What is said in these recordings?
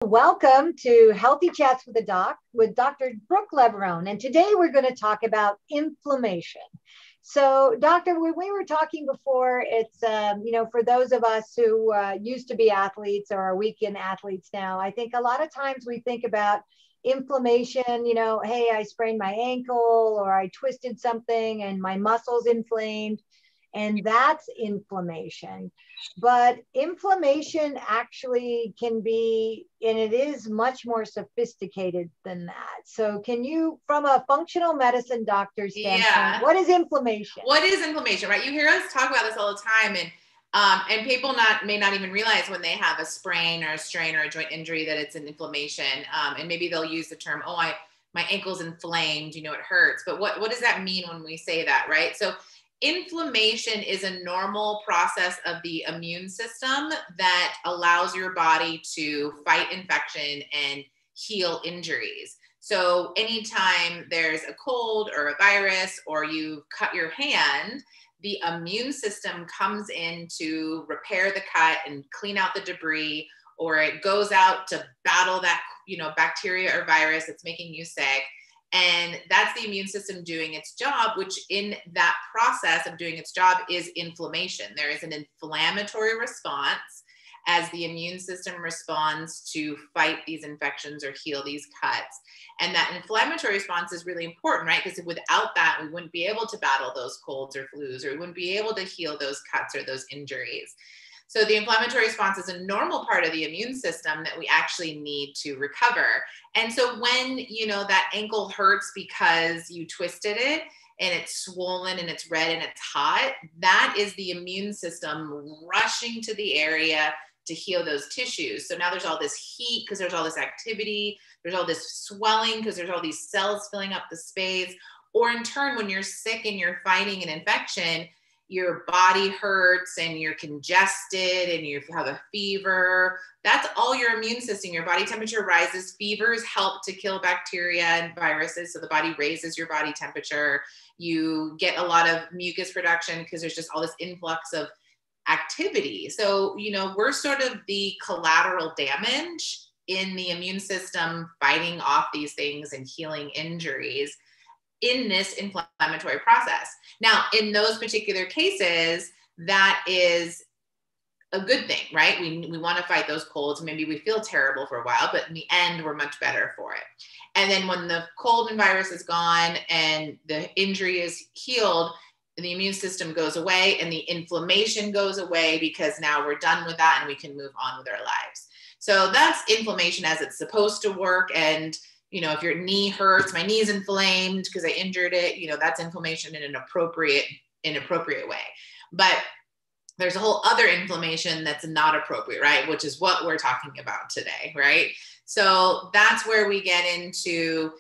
Welcome to Healthy Chats with the Doc with Dr. Brooke Leverone. And today we're going to talk about inflammation. So, Doctor, when we were talking before, it's, for those of us who used to be athletes or are weekend athletes now, I think a lot of times we think about inflammation, hey, I sprained my ankle or I twisted something and my muscles inflamed. And that's inflammation. But inflammation actually can be, and it is much more sophisticated than that. So, can you, from a functional medicine doctor standpoint, what is inflammation? What is inflammation, right? You hear us talk about this all the time, and people may not even realize when they have a sprain or a strain or a joint injury that it's an inflammation. And maybe they'll use the term, my ankle's inflamed, it hurts. But what does that mean when we say that, right? So inflammation is a normal process of the immune system that allows your body to fight infection and heal injuries. So anytime there's a cold or a virus or you cut your hand, the immune system comes in to repair the cut and clean out the debris, or it goes out to battle that, bacteria or virus that's making you sick. And that's the immune system doing its job, which in that process of doing its job is inflammation. There is an inflammatory response as the immune system responds to fight these infections or heal these cuts. And that inflammatory response is really important, right? Because without that, we wouldn't be able to battle those colds or flus, or we wouldn't be able to heal those cuts or those injuries. So the inflammatory response is a normal part of the immune system that we actually need to recover. And so when, that ankle hurts because you twisted it and it's swollen and it's red and it's hot, that is the immune system rushing to the area to heal those tissues. So now there's all this heat because there's all this activity, there's all this swelling because there's all these cells filling up the space. Or in turn, when you're sick and you're fighting an infection, your body hurts and you're congested and you have a fever. That's all your immune system. Your body temperature rises. Fevers help to kill bacteria and viruses. So the body raises your body temperature. You get a lot of mucus production because there's just all this influx of activity. So, we're sort of the collateral damage in the immune system fighting off these things and healing injuries in this inflammatory process. Now, in those particular cases, that is a good thing, right? We want to fight those colds. Maybe we feel terrible for a while, but in the end, we're much better for it. And then when the cold and virus is gone and the injury is healed, the immune system goes away and the inflammation goes away because now we're done with that and we can move on with our lives. So that's inflammation as it's supposed to work. And if your knee hurts, my knee's inflamed because I injured it, that's inflammation in an appropriate way. But there's a whole other inflammation that's not appropriate, right? Which is what we're talking about today, right? So that's where we get into,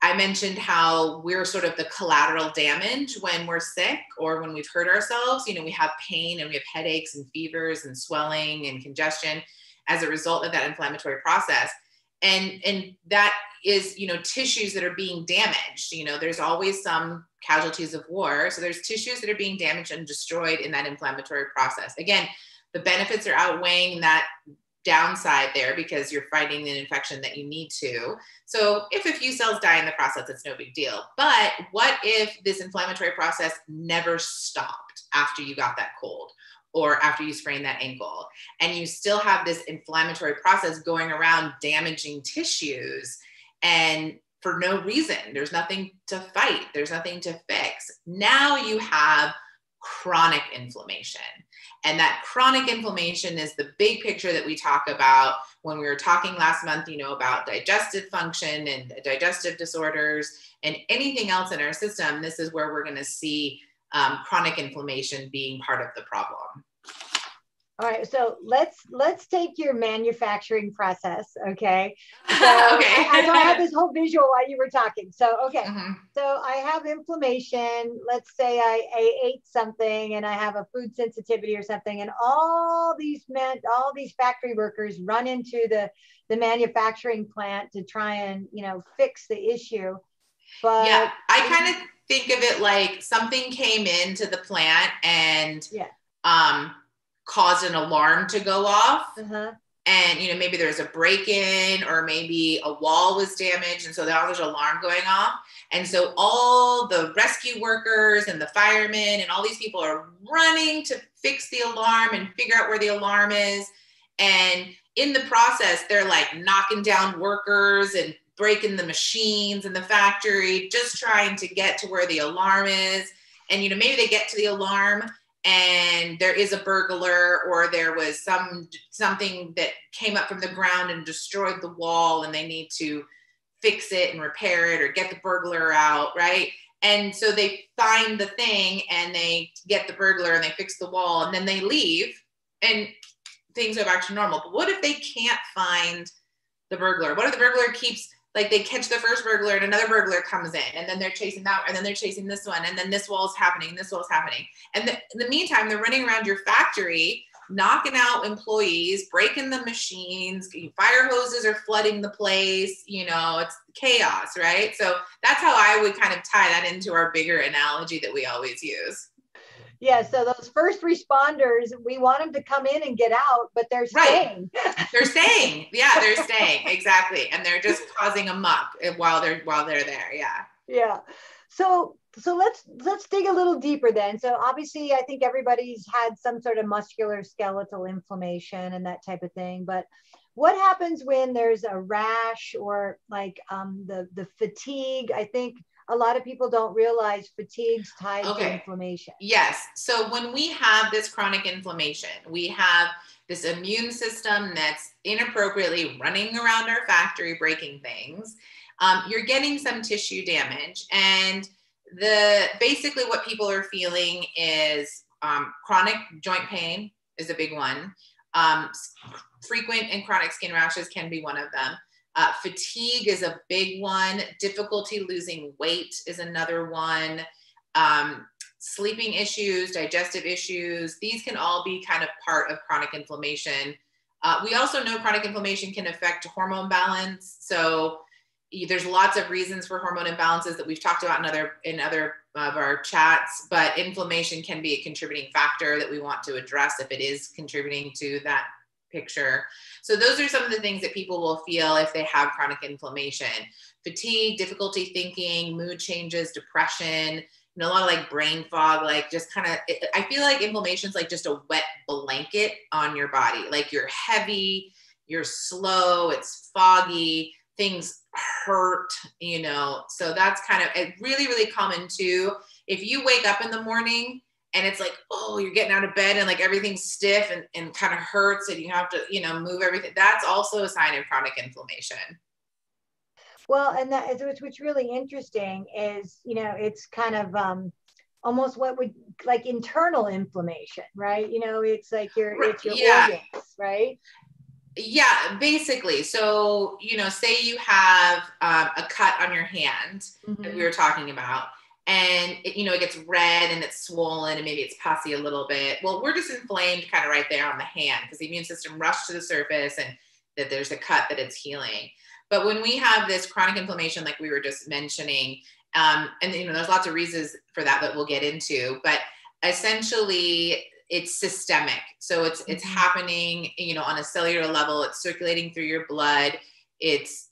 I mentioned how we're sort of the collateral damage when we're sick or when we've hurt ourselves. We have pain and we have headaches and fevers and swelling and congestion as a result of that inflammatory process. And that is, tissues that are being damaged. There's always some casualties of war. So there's tissues that are being damaged and destroyed in that inflammatory process. Again, the benefits are outweighing that downside there because you're fighting an infection that you need to. So if a few cells die in the process, it's no big deal. But what if this inflammatory process never stopped after you got that cold? Or after you sprain that ankle, and you still have this inflammatory process going around damaging tissues, and for no reason, there's nothing to fight, there's nothing to fix. Now you have chronic inflammation. And that chronic inflammation is the big picture that we talk about when we were talking last month, about digestive function and digestive disorders and anything else in our system. This is where we're going to see chronic inflammation being part of the problem. All right, so let's take your manufacturing process, okay? So, okay. I had this whole visual while you were talking. So, okay, So I have inflammation. Let's say I ate something and I have a food sensitivity or something, and all these factory workers run into the manufacturing plant to try and fix the issue. But yeah, I kind of think of it like something came into the plant and caused an alarm to go off. and, maybe there's a break-in or maybe a wall was damaged. And so now there's an alarm going off. And so all the rescue workers and the firemen and all these people are running to fix the alarm and figure out where the alarm is. And in the process, they're like knocking down workers and breaking the machines in the factory, just trying to get to where the alarm is. And, maybe they get to the alarm and there is a burglar, or there was something that came up from the ground and destroyed the wall, and they need to fix it and repair it or get the burglar out, right? And so they find the thing and they get the burglar and they fix the wall, and then they leave and things go back to normal. But what if they can't find the burglar? What if the burglar keeps, like, they catch the first burglar and another burglar comes in, and then they're chasing that, and then they're chasing this one, and then this wall's happening, this wall's happening. And in the meantime, they're running around your factory, knocking out employees, breaking the machines, fire hoses are flooding the place, it's chaos, right? So that's how I would kind of tie that into our bigger analogy that we always use. Yeah, so those first responders, we want them to come in and get out, but they're staying. Right. They're staying. Yeah, they're staying. Exactly. And they're just causing a muck while they're there. Yeah. Yeah. So let's dig a little deeper then. So obviously I think everybody's had some sort of musculoskeletal inflammation and that type of thing, but what happens when there's a rash or like the fatigue? I think a lot of people don't realize fatigue's tied to inflammation. Yes. So when we have this chronic inflammation, we have this immune system that's inappropriately running around our factory, breaking things. You're getting some tissue damage. And basically what people are feeling is chronic joint pain is a big one. Frequent and chronic skin rashes can be one of them. Fatigue is a big one. Difficulty losing weight is another one. Sleeping issues, digestive issues, these can all be kind of part of chronic inflammation. We also know chronic inflammation can affect hormone balance. So there's lots of reasons for hormone imbalances that we've talked about in other of our chats, but inflammation can be a contributing factor that we want to address if it is contributing to that picture. So those are some of the things that people will feel if they have chronic inflammation: fatigue, difficulty thinking, mood changes, depression, a lot of like brain fog, like just kind of, I feel like inflammation is like just a wet blanket on your body. Like you're heavy, you're slow, it's foggy, things hurt, so that's kind of really, really common too. If you wake up in the morning and it's like, oh, you're getting out of bed and like everything's stiff and kind of hurts and you have to, move everything, that's also a sign of chronic inflammation. Well, and that is what's really interesting is, it's kind of almost what would like internal inflammation, right? It's like it's your organs, right? Yeah, basically. So, say you have a cut on your hand that we were talking about, and it gets red and it's swollen and maybe it's pussy a little bit. Well, we're just inflamed kind of right there on the hand because the immune system rushed to the surface and that there's a cut that it's healing. But when we have this chronic inflammation, like we were just mentioning, and there's lots of reasons for that we'll get into, but essentially it's systemic. So it's happening, on a cellular level, it's circulating through your blood. It's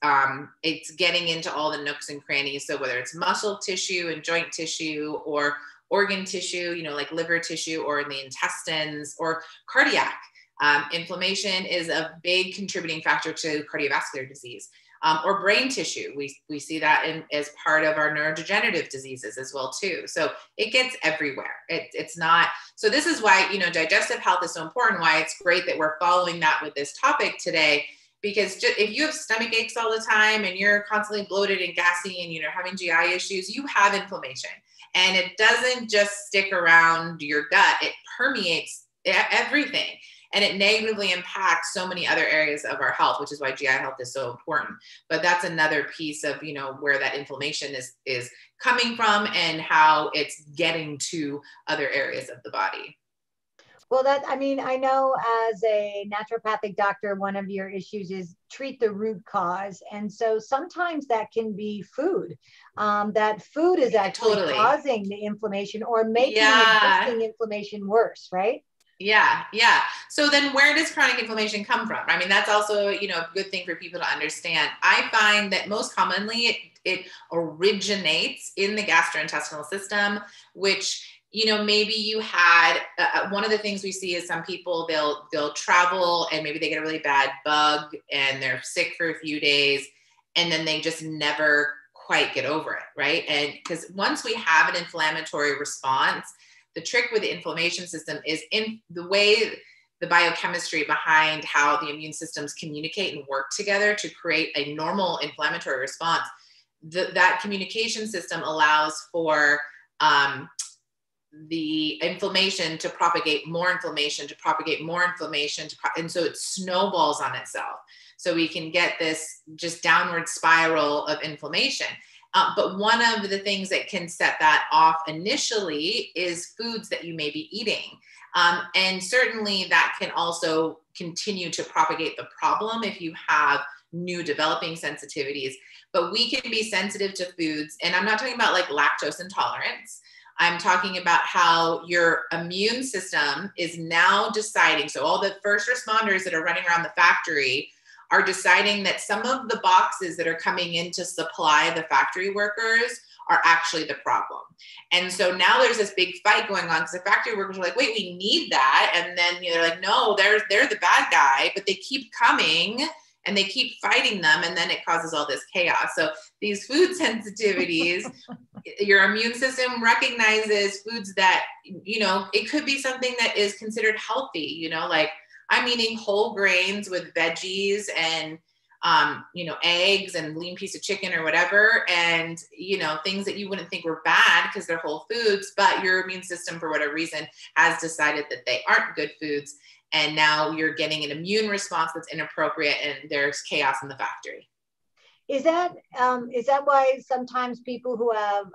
getting into all the nooks and crannies. So whether it's muscle tissue and joint tissue or organ tissue, like liver tissue or in the intestines or cardiac. Inflammation is a big contributing factor to cardiovascular disease. Or brain tissue. We see that as part of our neurodegenerative diseases as well too. So it gets everywhere. It's not, so this is why, digestive health is so important, why it's great that we're following that with this topic today, because if you have stomach aches all the time and you're constantly bloated and gassy and, having GI issues, you have inflammation, and it doesn't just stick around your gut. It permeates everything. And it negatively impacts so many other areas of our health, which is why GI health is so important. But that's another piece of, where that inflammation is coming from and how it's getting to other areas of the body. Well, I know as a naturopathic doctor, one of your issues is treat the root cause. And so sometimes that can be food. That food is actually causing the inflammation or making existing inflammation worse, right? Yeah, yeah. So then where does chronic inflammation come from? I mean, that's also, a good thing for people to understand. I find that most commonly it originates in the gastrointestinal system, which, maybe you had one of the things we see is some people they'll travel and maybe they get a really bad bug and they're sick for a few days and then they just never quite get over it, right? And because once we have an inflammatory response, the trick with the inflammation system is in the way the biochemistry behind how the immune systems communicate and work together to create a normal inflammatory response. That communication system allows for the inflammation to propagate more inflammation, to propagate more inflammation, and so it snowballs on itself. So we can get this just downward spiral of inflammation. But one of the things that can set that off initially is foods that you may be eating. And certainly that can also continue to propagate the problem if you have new developing sensitivities. But we can be sensitive to foods. And I'm not talking about like lactose intolerance. I'm talking about how your immune system is now deciding. So all the first responders that are running around the factory are deciding that some of the boxes that are coming in to supply the factory workers are actually the problem. And so now there's this big fight going on because the factory workers are like, wait, we need that. And then they're like, no, they're the bad guy, but they keep coming and they keep fighting them. And then it causes all this chaos. So these food sensitivities, your immune system recognizes foods that, it could be something that is considered healthy, like I'm eating whole grains with veggies and, eggs and lean piece of chicken or whatever. And, things that you wouldn't think were bad because they're whole foods, but your immune system, for whatever reason, has decided that they aren't good foods. And now you're getting an immune response that's inappropriate and there's chaos in the factory. Is that why sometimes people who have,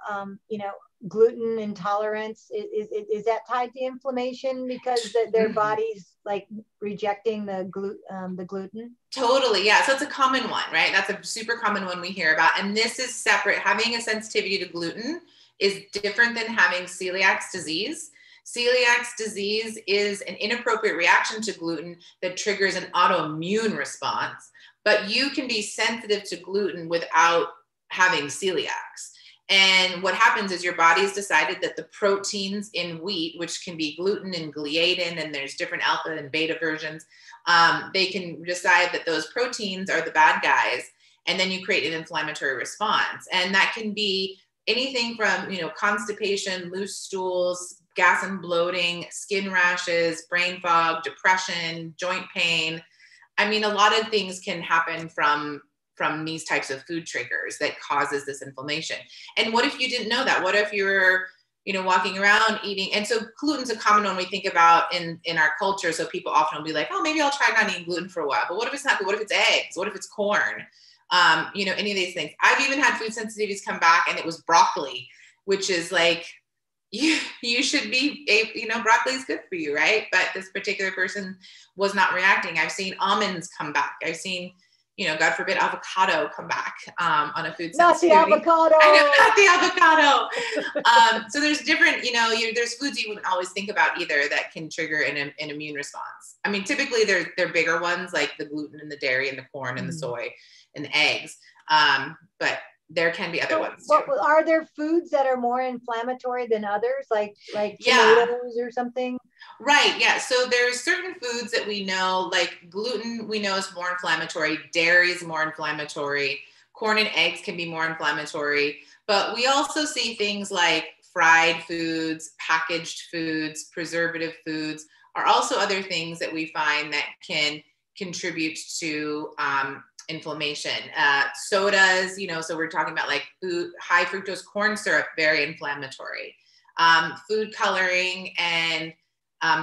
gluten intolerance, is that tied to inflammation because their body's like rejecting the gluten? Totally. Yeah. So it's a common one, right? That's a super common one we hear about. And this is separate. Having a sensitivity to gluten is different than having celiac disease. Celiac disease is an inappropriate reaction to gluten that triggers an autoimmune response, but you can be sensitive to gluten without having celiac. And what happens is your body's decided that the proteins in wheat, which can be gluten and gliadin, and there's different alpha and beta versions, they can decide that those proteins are the bad guys. And then you create an inflammatory response. And that can be anything from, constipation, loose stools, gas and bloating, skin rashes, brain fog, depression, joint pain. I mean, a lot of things can happen from these types of food triggers that causes this inflammation. And what if you didn't know that? What if you're, walking around eating? And so gluten's a common one we think about in our culture. So people often will be like, oh, maybe I'll try not eating gluten for a while. But what if it's not good? What if it's eggs? What if it's corn? Any of these things. I've even had food sensitivities come back and it was broccoli, which is like, you should be, broccoli is good for you, right? But this particular person was not reacting. I've seen almonds come back. I've seen, God forbid, avocado come back on a food sensitivity. Not the avocado. I know, not the avocado. So there's different, there's foods you wouldn't always think about either that can trigger an immune response. I mean, typically they're bigger ones like the gluten and the dairy and the corn and the soy and the eggs. But there can be other ones too. Are there foods that are more inflammatory than others, like tomatoes or something? Right. Yeah. So there's certain foods that we know, like gluten, we know is more inflammatory. Dairy is more inflammatory. Corn and eggs can be more inflammatory. But we also see things like fried foods, packaged foods, preservative foods are also other things that we find that can contribute to inflammation. Sodas, so we're talking about like food, high fructose corn syrup, very inflammatory. Food coloring and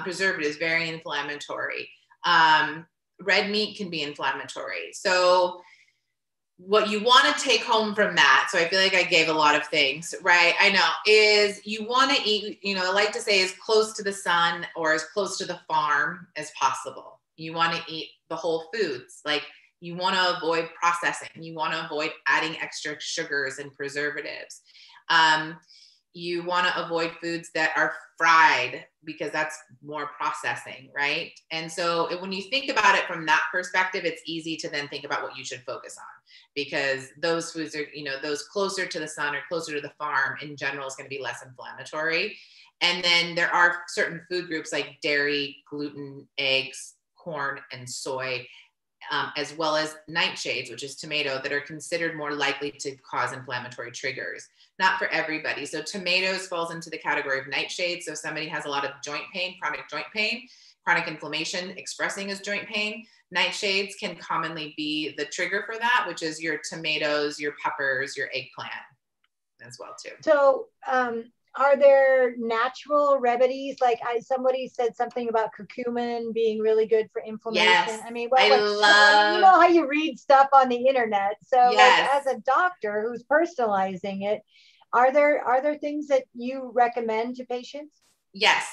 preservatives, very inflammatory. Red meat can be inflammatory. So what you want to take home from that, so I feel like I gave a lot of things, right? I know, is you want to eat, I like to say as close to the sun or as close to the farm as possible. You want to eat the whole foods. Like, you want to avoid processing. You want to avoid adding extra sugars and preservatives. you want to avoid foods that are fried because that's more processing, right? And so when you think about it from that perspective, it's easy to then think about what you should focus on, because those foods are, you know, those closer to the sun or closer to the farm in general is going to be less inflammatory. And then there are certain food groups like dairy, gluten, eggs, corn, and soy, as well as nightshades, which is tomato, that are considered more likely to cause inflammatory triggers. Not for everybody. So tomatoes falls into the category of nightshades. So if somebody has a lot of joint pain, chronic inflammation expressing as joint pain, nightshades can commonly be the trigger for that, which is your tomatoes, your peppers, your eggplant as well too. So are there natural remedies? Like somebody said something about curcumin being really good for inflammation. Yes, I mean, I love, you know how you read stuff on the internet. So yes. like, as a doctor who's personalizing it, are there things that you recommend to patients? Yes,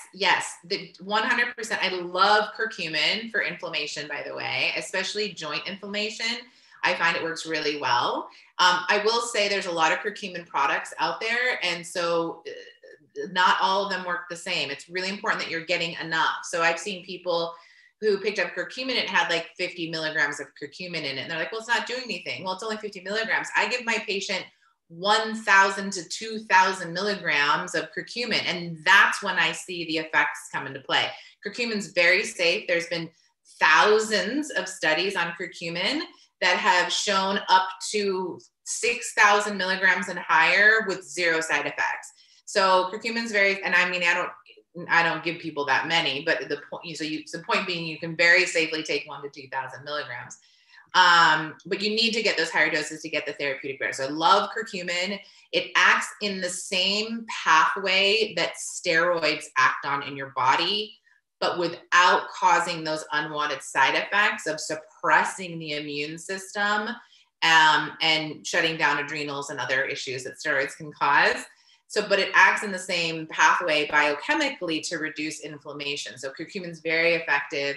the 100%. I love curcumin for inflammation, by the way, especially joint inflammation. I find it works really well. I will say there's a lot of curcumin products out there, and so not all of them work the same. It's really important that you're getting enough. So I've seen people who picked up curcumin and it had like 50 milligrams of curcumin in it, and they're like, well, it's not doing anything. Well, it's only 50 milligrams. I give my patient 1,000 to 2,000 milligrams of curcumin. And that's when I see the effects come into play. Curcumin's very safe. There's been thousands of studies on curcumin that have shown up to 6,000 milligrams and higher with zero side effects. So curcumin's very, and I mean, I don't give people that many, but the point being, you can very safely take 1,000 to 2,000 milligrams. But you need to get those higher doses to get the therapeutic benefit. So I love curcumin. It acts in the same pathway that steroids act on in your body, but without causing those unwanted side effects of suppressing the immune system, and shutting down adrenals and other issues that steroids can cause. So, but it acts in the same pathway biochemically to reduce inflammation. So curcumin is very effective.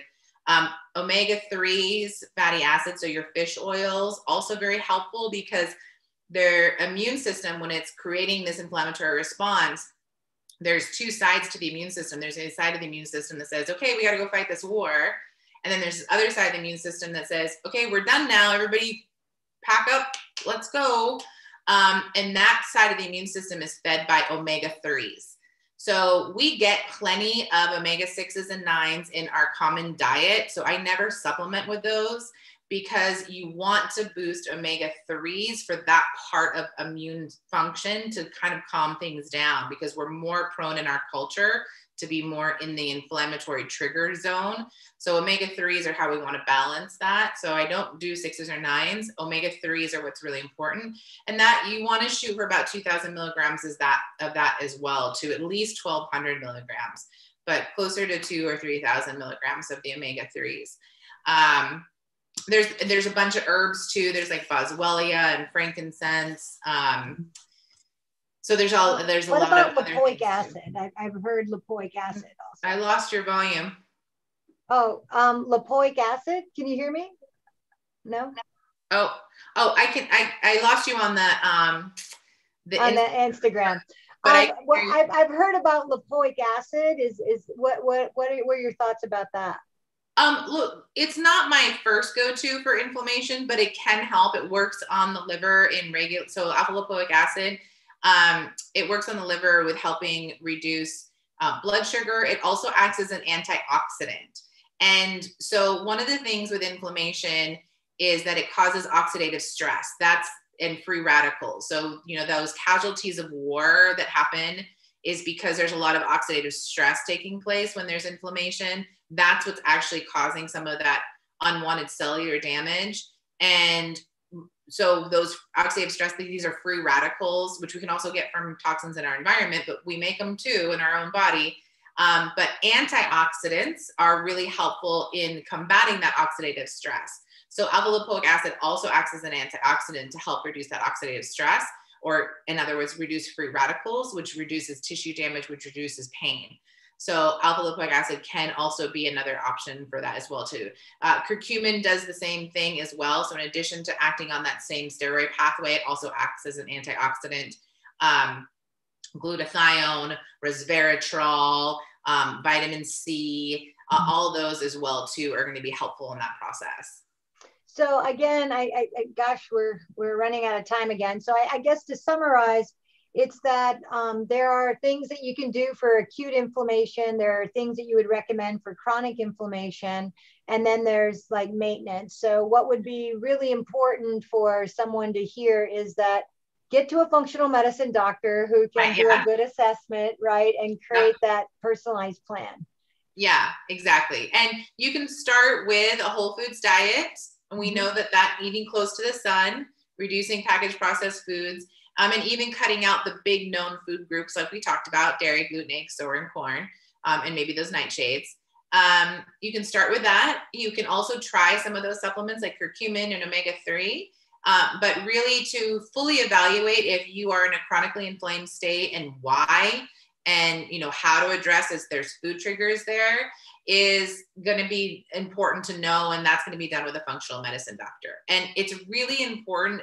Omega-3s, fatty acids, so your fish oils, also very helpful, because their immune system, when it's creating this inflammatory response, there's two sides to the immune system. There's a side of the immune system that says, okay, we got to go fight this war. And then there's this other side of the immune system that says, okay, we're done now. Everybody pack up, let's go. And that side of the immune system is fed by omega-3s. So we get plenty of omega-6s and 9s in our common diet. So I never supplement with those, because you want to boost omega-3s for that part of immune function to kind of calm things down, because we're more prone in our culture to be more in the inflammatory trigger zone. So omega-3s are how we want to balance that. So I don't do 6s or 9s. Omega-3s are what's really important. And that you want to shoot for about 2,000 milligrams of that as well, to at least 1,200 milligrams, but closer to 2,000 or 3,000 milligrams of the omega-3s. There's a bunch of herbs too. There's like boswellia and frankincense. So there's a lot of lipoic acid? I've heard lipoic acid also. I lost your volume. Oh, lipoic acid. Can you hear me? No. Oh, I can. I lost you on the Instagram. But I've heard about lipoic acid. Is what are your thoughts about that? Look, it's not my first go-to for inflammation, but it can help. It works on the liver so alpha lipoic acid. It works on the liver with helping reduce blood sugar. It also acts as an antioxidant. And so one of the things with inflammation is that it causes oxidative stress. And free radicals. So, those casualties of war that happen is because there's a lot of oxidative stress taking place when there's inflammation. That's what's actually causing some of that unwanted cellular damage. And so those oxidative stress, these are free radicals, which we can also get from toxins in our environment, but we make them too in our own body. But antioxidants are really helpful in combating that oxidative stress. So alpha lipoic acid also acts as an antioxidant to help reduce that oxidative stress, or in other words, reduce free radicals, which reduces tissue damage, which reduces pain. So alpha lipoic acid can also be another option for that as well too. Curcumin does the same thing as well. So in addition to acting on that same steroid pathway, it also acts as an antioxidant. glutathione, resveratrol, vitamin C, all those as well too are going to be helpful in that process. So again, gosh, we're running out of time again. So I guess to summarize, it's that there are things that you can do for acute inflammation. There are things that you would recommend for chronic inflammation. And then there's like maintenance. So what would be really important for someone to hear is that get to a functional medicine doctor who can do a good assessment, right? And create that personalized plan. Yeah, exactly. And you can start with a whole foods diet. And we know that eating close to the sun, reducing packaged processed foods, and even cutting out the big known food groups like we talked about, dairy, gluten, egg, soy, and corn, and maybe those nightshades. You can start with that. You can also try some of those supplements like curcumin and omega-3, but really to fully evaluate if you are in a chronically inflamed state and why, and how to address as there's food triggers there, is going to be important to know, and that's going to be done with a functional medicine doctor. And it's really important.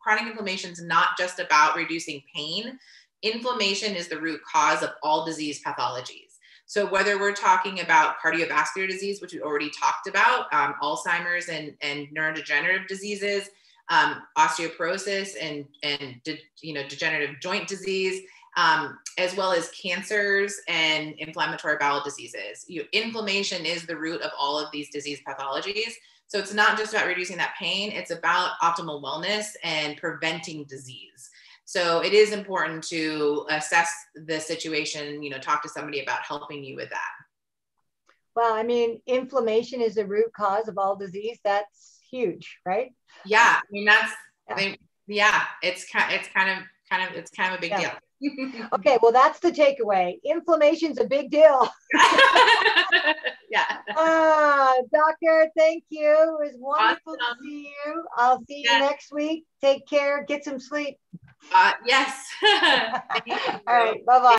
Chronic inflammation is not just about reducing pain. Inflammation is the root cause of all disease pathologies. So whether we're talking about cardiovascular disease, which we already talked about, Alzheimer's and neurodegenerative diseases, osteoporosis and degenerative joint disease, as well as cancers and inflammatory bowel diseases. Inflammation is the root of all of these disease pathologies. So it's not just about reducing that pain, it's about optimal wellness and preventing disease. So it is important to assess the situation, talk to somebody about helping you with that. Well, I mean, inflammation is the root cause of all disease. That's huge, right? Yeah, I mean, it's kind of a big deal. Okay, well, that's the takeaway. Inflammation's a big deal. Yeah. Doctor, thank you. It was wonderful to see you. I'll see you next week. Take care. Get some sleep. Yes. All right. Bye-bye.